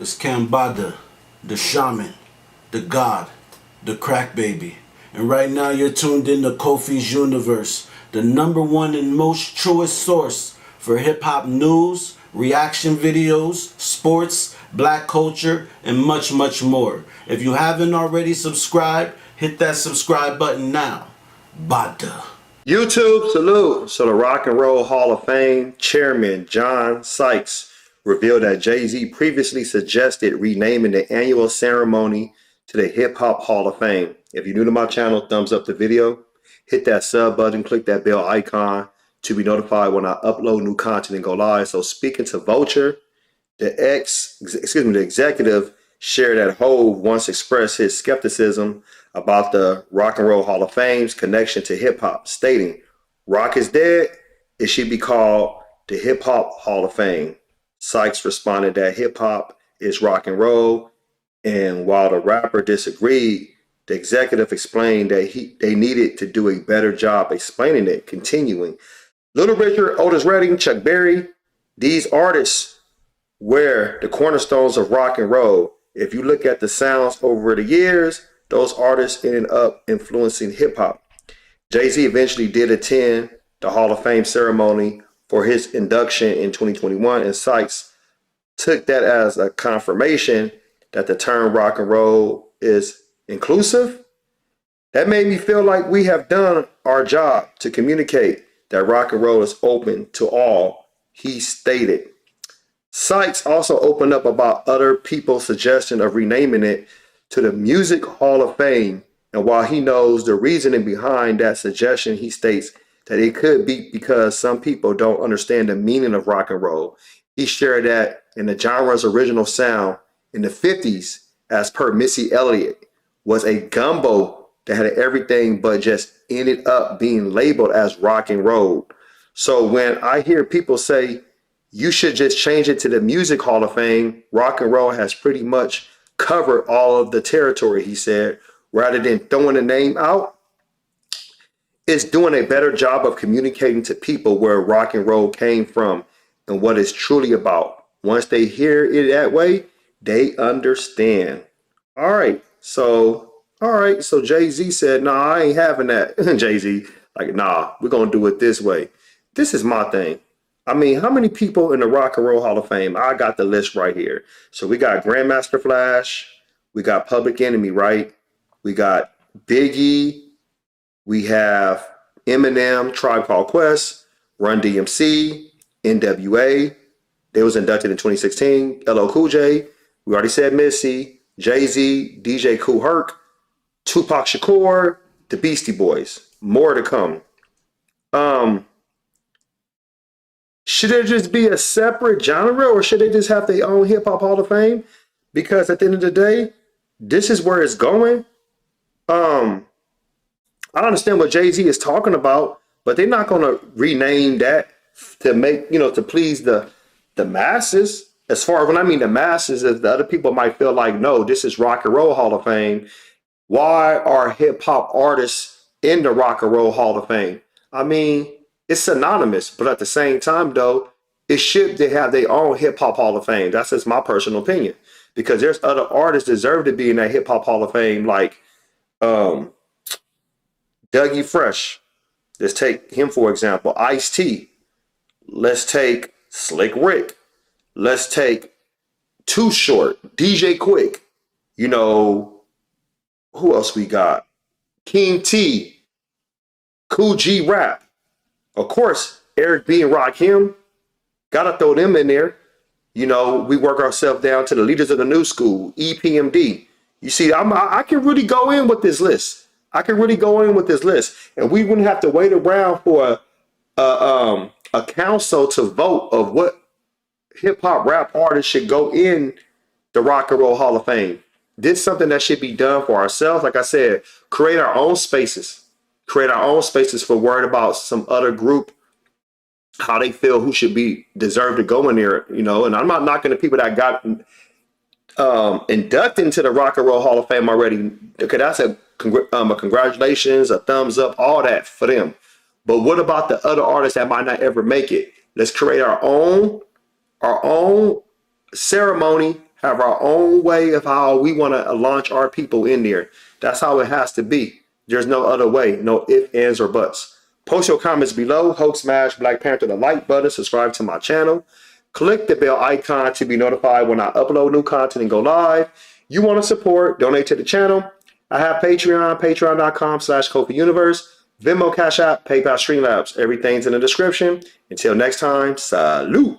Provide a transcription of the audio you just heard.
It's Kambada, the shaman, the god, the crack baby. And right now you're tuned in to Kofi's Universe, the #1 and most truest source for hip-hop news, reaction videos, sports, black culture, and much, much more. If you haven't already subscribed, hit that subscribe button now. Bada. YouTube, salute. So the Rock and Roll Hall of Fame chairman, John Sykes, revealed that Jay-Z previously suggested renaming the annual ceremony to the Hip Hop Hall of Fame. If you're new to my channel, thumbs up the video, hit that sub button, click that bell icon to be notified when I upload new content and go live. So speaking to Vulture, the executive shared that Hove once expressed his skepticism about the Rock and Roll Hall of Fame's connection to hip hop, stating, "Rock is dead, it should be called the Hip Hop Hall of Fame." Sykes responded that hip hop is rock and roll, and while the rapper disagreed, the executive explained that they needed to do a better job explaining it, continuing, "Little Richard, Otis Redding, Chuck Berry, these artists were the cornerstones of rock and roll. If you look at the sounds over the years, those artists ended up influencing hip hop." Jay-Z eventually did attend the Hall of Fame ceremony for his induction in 2021, and Sykes took that as a confirmation that the term rock and roll is inclusive. "That made me feel like we have done our job to communicate that rock and roll is open to all," he stated. Sykes also opened up about other people's suggestion of renaming it to the Music Hall of Fame, and while he knows the reasoning behind that suggestion, he states that it could be because some people don't understand the meaning of rock and roll. He shared that in the genre's original sound in the 50s, as per Missy Elliott, was a gumbo that had everything but just ended up being labeled as rock and roll. So when I hear people say you should just change it to the Music Hall of Fame, rock and roll has pretty much covered all of the territory, he said. Rather than throwing the name out, it's doing a better job of communicating to people where rock and roll came from and what it's truly about. Once they hear it that way, they understand. All right, so Jay-Z said, "Nah, I ain't having that." Jay-Z, like, "Nah, we're gonna do it this way. This is my thing." I mean, how many people in the Rock and Roll Hall of Fame? I got the list right here. So we got Grandmaster Flash, we got Public Enemy, right? We got Biggie, we have Eminem, Tribe Called Quest, Run DMC, NWA. They was inducted in 2016. LL Cool J, we already said Missy, Jay-Z, DJ Kool Herc, Tupac Shakur, the Beastie Boys. More to come. Should there just be a separate genre, or should they just have their own Hip Hop Hall of Fame? Because at the end of the day, this is where it's going. I understand what Jay-Z is talking about, but they're not going to rename that to make, to please the masses. As far as when I mean the masses, if the other people might feel like, no, this is Rock and Roll Hall of Fame. Why are hip hop artists in the Rock and Roll Hall of Fame? I mean, it's synonymous, but at the same time, though, it should they have their own Hip Hop Hall of Fame. That's just my personal opinion, because there's other artists deserve to be in that Hip Hop Hall of Fame, like Dougie Fresh. Let's take him for example. Ice-T. Let's take Slick Rick. Let's take Too Short, DJ Quick. Who else we got? King T, Cool G Rap. Of course, Eric B and Rakim. Gotta throw them in there. We work ourselves down to the leaders of the new school, EPMD. You see, I can really go in with this list. And we wouldn't have to wait around for a council to vote of what hip hop rap artists should go in the Rock and Roll Hall of Fame. This is something that should be done for ourselves. Like I said, create our own spaces. For worried about some other group, how they feel, who should be deserved to go in there, and I'm not knocking the people that got inducted into the Rock and Roll Hall of Fame already. Okay, that's a congratulations, a thumbs up, all that for them. But what about the other artists that might not ever make it? Let's create our own ceremony have our own way of how we want to launch our people in there. That's how it has to be. There's no other way. No ifs, ands, or buts. Post your comments below. Hope smash Black Panther the like button. Subscribe to my channel. Click the bell icon to be notified when I upload new content and go live. You want to support, donate to the channel. I have Patreon, patreon.com/KofiUniverse, Venmo, Cash App, PayPal, Streamlabs. Everything's in the description. Until next time, salute.